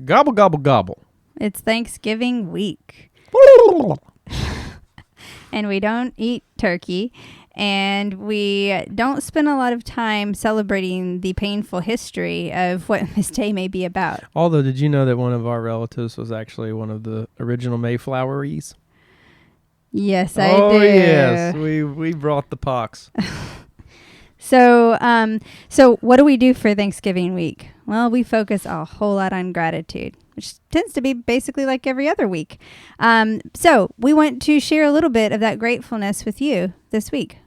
Gobble, gobble, gobble. It's Thanksgiving week. And we don't eat turkey. And we don't spend a lot of time celebrating the painful history of what this day may be about. Although, did you know that one of our relatives was actually one of the original Mayfloweries? Yes, I do. Oh, yes. We brought the pox. So what do we do for Thanksgiving week? Well, we focus a whole lot on gratitude, which tends to be basically like every other week. So we want to share a little bit of that gratefulness with you this week.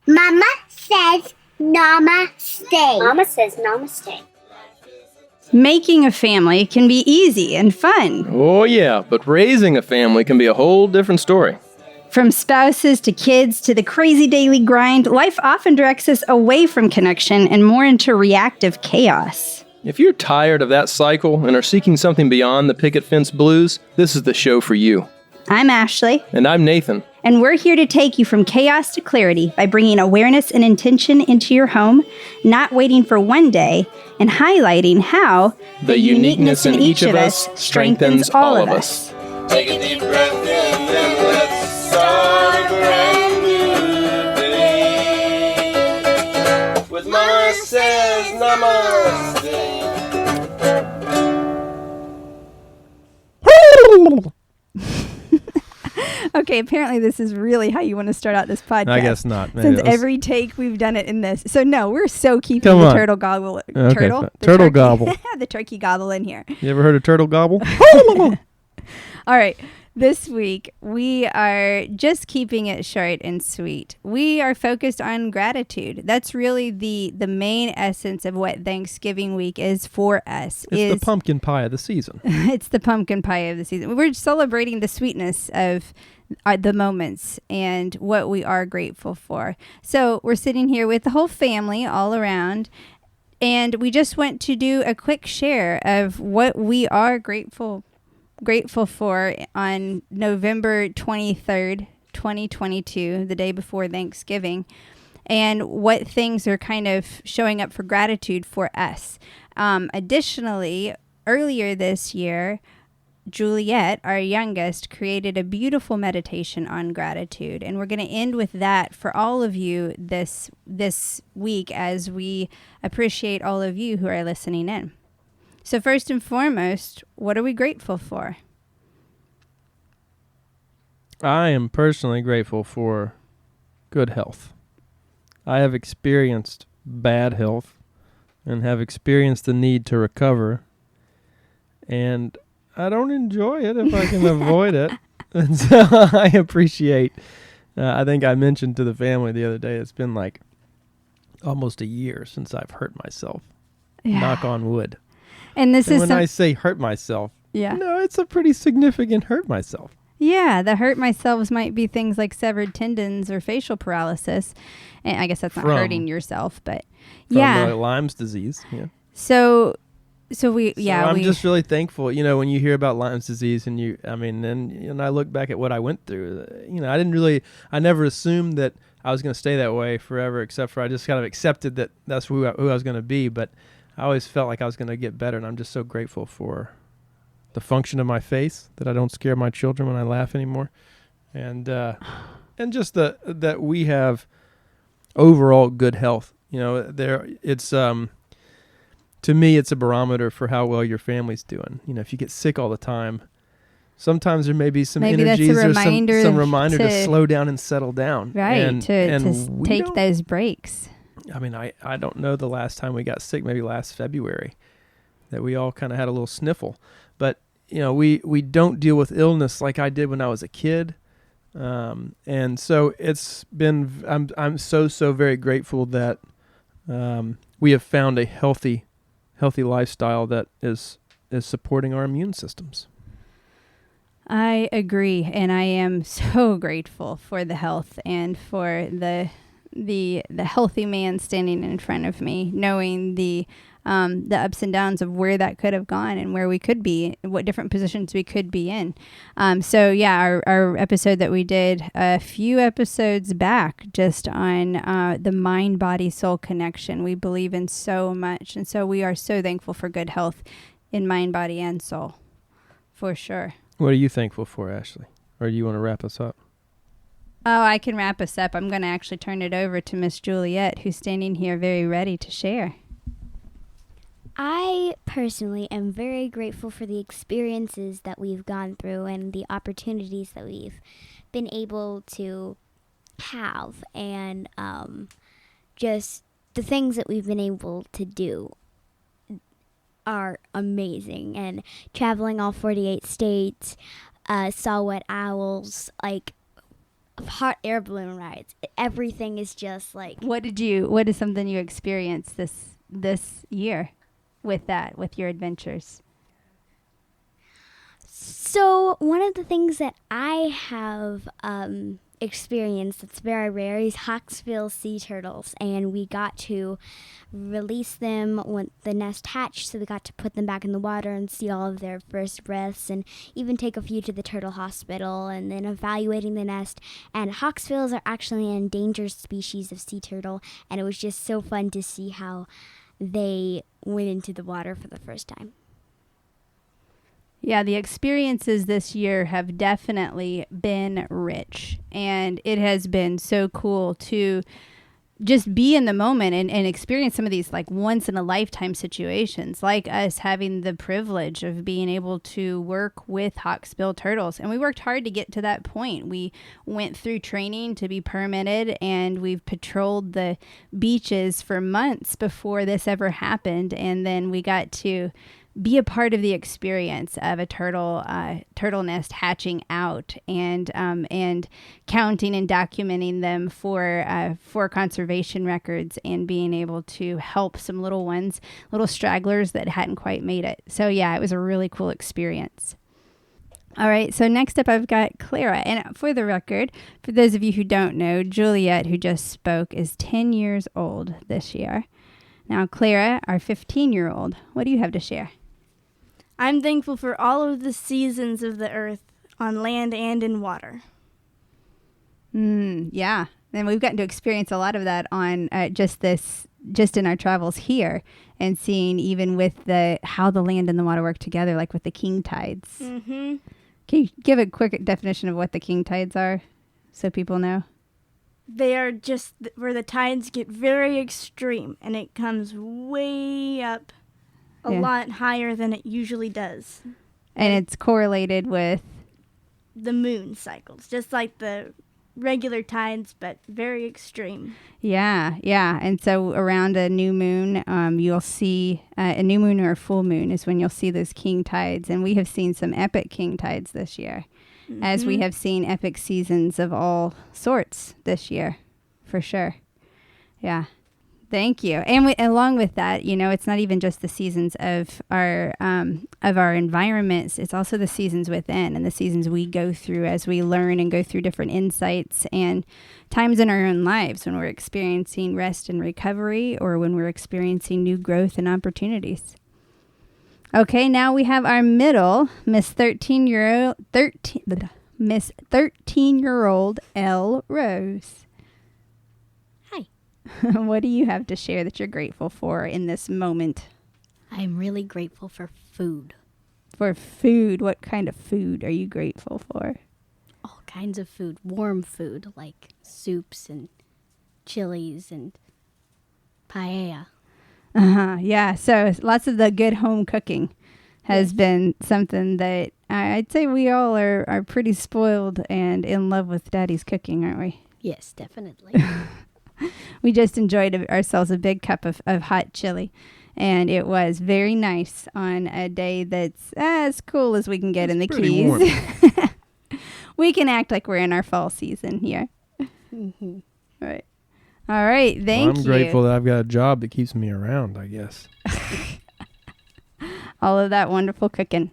Mama says namaste. Mama says namaste. Making a family can be easy and fun. Oh, yeah, but raising a family can be a whole different story. From spouses to kids to the crazy daily grind, life often directs us away from connection and more into reactive chaos. If you're tired of that cycle and are seeking something beyond the picket fence blues, this is the show for you. I'm Ashley. And I'm Nathan. And we're here to take you from chaos to clarity by bringing awareness and intention into your home, not waiting for one day, and highlighting how the uniqueness in each of us strengthens all of us. Take a deep breath in and let's start a brand new day. With Mama says namaste. Okay, apparently this is really how you want to start out this podcast. I guess not. Maybe Since every take we've done it in this. So no, we're so keeping Come the on. turtle gobble. Okay, Turtle? fine. The Turtle turkey- gobble. The turkey gobble in here. You ever heard of turtle gobble? All right. This week, we are just keeping it short and sweet. We are focused on gratitude. That's really the main essence of what Thanksgiving week is for us. It's the pumpkin pie of the season. It's the pumpkin pie of the season. We're celebrating the sweetness of the moments and what we are grateful for. So we're sitting here with the whole family all around, and we just want to do a quick share of what we are grateful for on November 23rd, 2022, the day before Thanksgiving, and what things are kind of showing up for gratitude for us. Additionally, earlier this year, Juliette, our youngest, created a beautiful meditation on gratitude, and we're going to end with that for all of you this week as we appreciate all of you who are listening in. So first and foremost, what are we grateful for? I am personally grateful for good health. I have experienced bad health and have experienced the need to recover, and I don't enjoy it if I can avoid it. And so I appreciate, I think I mentioned to the family the other day, it's been like almost a year since I've hurt myself. Yeah. Knock on wood. And When I say hurt myself, it's a pretty significant hurt myself. Yeah, the hurt myself might be things like severed tendons or facial paralysis. And I guess that's not hurting yourself, but from Lyme's disease. Yeah. So I'm just really thankful, when you hear about Lyme's disease and I look back at what I went through, I never assumed that I was going to stay that way forever, except for I just kind of accepted that that's who I was going to be. But I always felt like I was going to get better, and I'm just so grateful for the function of my face, that I don't scare my children when I laugh anymore, and just that we have overall good health. To me, it's a barometer for how well your family's doing. If you get sick all the time, sometimes there may be some energies or some reminder to slow down and settle down. Right, to take those breaks. I don't know the last time we got sick, maybe last February, that we all kind of had a little sniffle. But, we don't deal with illness like I did when I was a kid. And so it's been, I'm so very grateful that we have found a healthy lifestyle that is supporting our immune systems. I agree, and I am so grateful for the health and for the healthy man standing in front of me, knowing the ups and downs of where that could have gone and where we could be, what different positions we could be in. Our episode that we did a few episodes back just on the mind-body-soul connection we believe in so much. And so we are so thankful for good health in mind, body, and soul, for sure. What are you thankful for, Ashley? Or do you want to wrap us up? Oh, I can wrap us up. I'm going to actually turn it over to Miss Juliette, who's standing here very ready to share. I personally am very grateful for the experiences that we've gone through and the opportunities that we've been able to have, and just the things that we've been able to do are amazing. And traveling all 48 states, saw wet owls, like hot air balloon rides. Everything is just like... What is something you experienced this year with your adventures? So one of the things that I have experienced that's very rare is hawksbill sea turtles, and we got to release them when the nest hatched, so we got to put them back in the water and see all of their first breaths, and even take a few to the turtle hospital, and then evaluating the nest. And hawksbills are actually an endangered species of sea turtle, and it was just so fun to see how they went into the water for the first time. Yeah, the experiences this year have definitely been rich, and it has been so cool to just be in the moment and experience some of these like once in a lifetime situations, like us having the privilege of being able to work with hawksbill turtles. And we worked hard to get to that point. We went through training to be permitted, and we've patrolled the beaches for months before this ever happened. And then we got to be a part of the experience of a turtle nest hatching out, and counting and documenting them for conservation records, and being able to help some little stragglers that hadn't quite made it. So yeah, it was a really cool experience. All right, so next up I've got Clara. And for the record, for those of you who don't know, Juliette, who just spoke, is 10 years old this year. Now, Clara, our 15-year-old, what do you have to share? I'm thankful for all of the seasons of the earth on land and in water. Yeah. And we've gotten to experience a lot of that on just in our travels here, and seeing even with how the land and the water work together, like with the king tides. Mm-hmm. Can you give a quick definition of what the king tides are so people know? They are just where the tides get very extreme, and it comes way up a lot higher than it usually does. And it's correlated with the moon cycles, just like the regular tides, but very extreme. Yeah. And so around a new moon, you'll see a new moon or a full moon is when you'll see those king tides. And we have seen some epic king tides this year, as we have seen epic seasons of all sorts this year, for sure. Yeah. Thank you. And along with that, it's not even just the seasons of our environments. It's also the seasons within, and the seasons we go through as we learn and go through different insights, and times in our own lives when we're experiencing rest and recovery, or when we're experiencing new growth and opportunities. Okay, now we have our middle, Miss 13-year-old Elle Rose. What do you have to share that you're grateful for in this moment? I'm really grateful for food. For food? What kind of food are you grateful for? All kinds of food. Warm food, like soups and chilies and paella. Yeah, so lots of the good home cooking has been something that I'd say we all are pretty spoiled and in love with Daddy's cooking, aren't we? Yes, definitely. We just enjoyed ourselves a big cup of hot chili, and it was very nice on a day that's as cool as we can get in the Keys. We can act like we're in our fall season here. Mm-hmm. Right. All right. Thank you. I'm grateful that I've got a job that keeps me around, I guess. All of that wonderful cooking.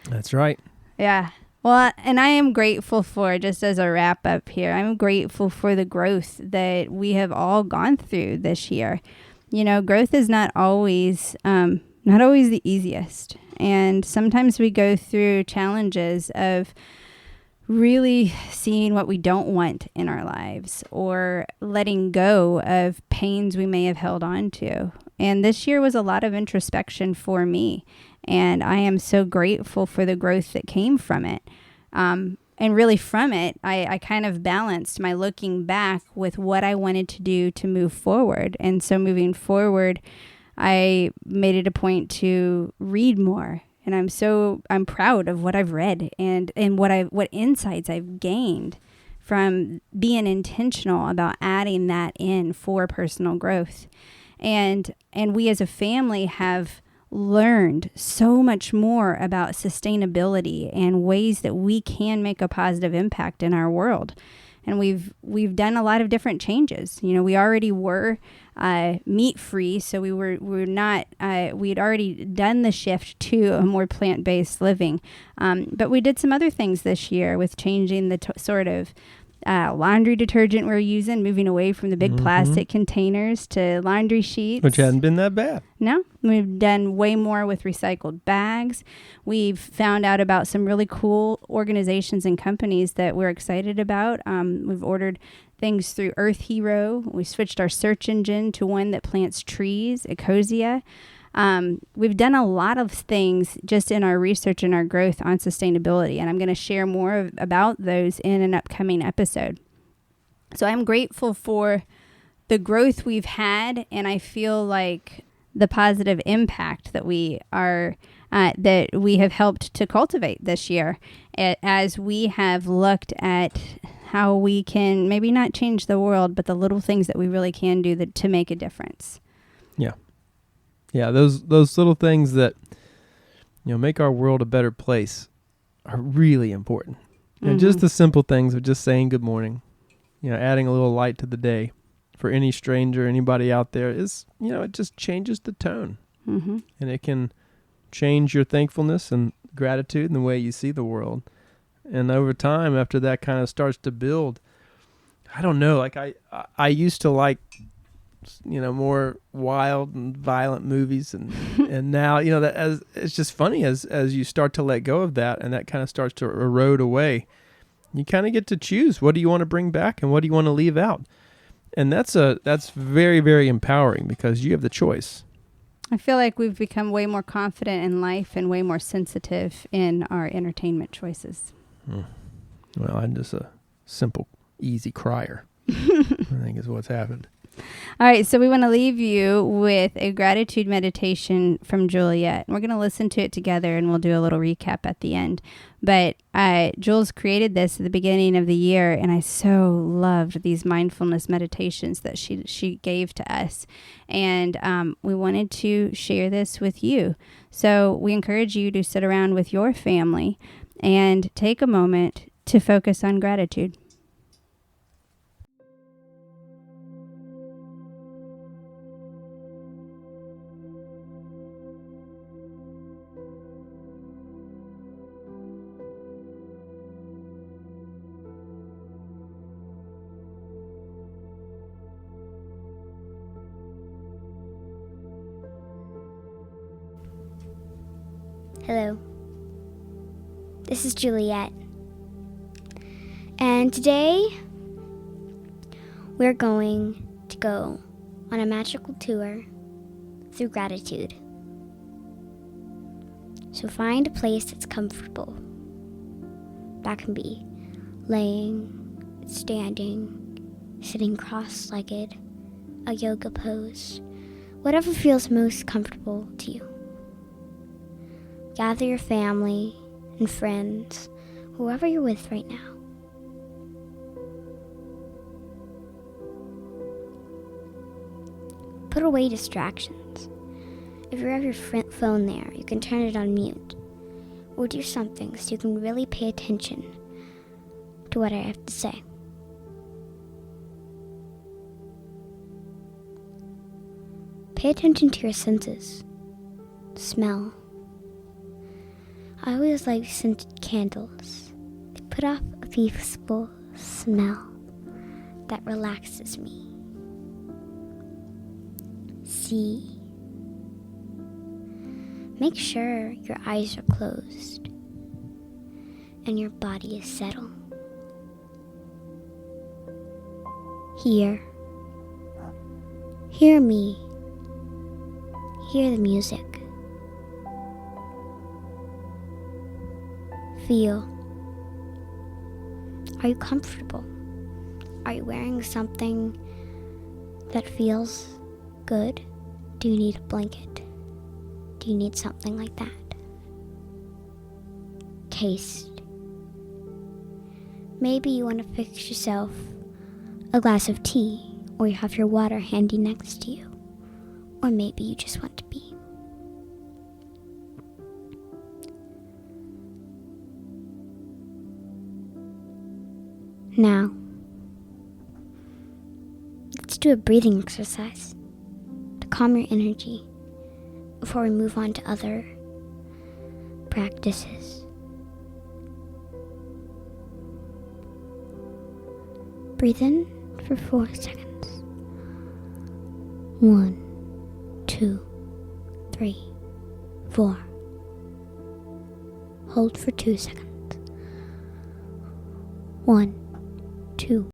That's right. Yeah. Well, and I am grateful for, just as a wrap up here, I'm grateful for the growth that we have all gone through this year. Growth is not always the easiest. And sometimes we go through challenges of really seeing what we don't want in our lives, or letting go of pains we may have held on to, And this year was a lot of introspection for me. And I am so grateful for the growth that came from it. And really from it, I kind of balanced my looking back with what I wanted to do to move forward. And so moving forward, I made it a point to read more. And I'm proud of what I've read and what insights I've gained from being intentional about adding that in for personal growth. And we as a family have learned so much more about sustainability and ways that we can make a positive impact in our world. And we've done a lot of different changes. You know, we already were meat free, so we'd already done the shift to a more plant-based living. But we did some other things this year with changing the sort of laundry detergent we're using, moving away from the big plastic containers to laundry sheets. Which hadn't been that bad. No, we've done way more with recycled bags. We've found out about some really cool organizations and companies that we're excited about. We've ordered things through Earth Hero. We switched our search engine to one that plants trees, Ecosia. We've done a lot of things just in our research and our growth on sustainability, and I'm going to share more about those in an upcoming episode. So I'm grateful for the growth we've had, and I feel like the positive impact that we have helped to cultivate this year, as we have looked at how we can maybe not change the world, but the little things that we really can do to make a difference. Yeah, those little things that, you know, make our world a better place are really important. And just the simple things of just saying good morning, you know, adding a little light to the day for any stranger, anybody out there is, you know, it just changes the tone. And it can change your thankfulness and gratitude and the way you see the world. And over time, after that kind of starts to build, I don't know, like I used to like, you know, more wild and violent movies, and now, you know, that as it's just funny as you start to let go of that, and that kind of starts to erode away, you kind of get to choose what do you want to bring back and what do you want to leave out, and that's very, very empowering because you have the choice. I feel like we've become way more confident in life and way more sensitive in our entertainment choices. Well, I'm just a simple, easy crier. I think is what's happened. All right, so we want to leave you with a gratitude meditation from Juliette. We're going to listen to it together, and we'll do a little recap at the end. But Jules created this at the beginning of the year, and I so loved these mindfulness meditations that she gave to us. And we wanted to share this with you. So we encourage you to sit around with your family and take a moment to focus on gratitude. Hello, this is Juliette, and today we're going to go on a magical tour through gratitude. So find a place that's comfortable. That can be laying, standing, sitting cross-legged, a yoga pose, whatever feels most comfortable to you. Gather your family and friends, whoever you're with right now. Put away distractions. If you have your phone there, you can turn it on mute, or do something so you can really pay attention to what I have to say. Pay attention to your senses. Smell. I always like scented candles. They put off a peaceful smell that relaxes me. See. Make sure your eyes are closed and your body is settled. Hear me. Hear the music. Feel. Are you comfortable? Are you wearing something that feels good? Do you need a blanket? Do you need something like that? Taste. Maybe you want to fix yourself a glass of tea, or you have your water handy next to you. Or maybe you just want to be. Now, let's do a breathing exercise to calm your energy before we move on to other practices. Breathe in for 4 seconds. 1, 2, 3, 4. Hold for 2 seconds. 1, 2.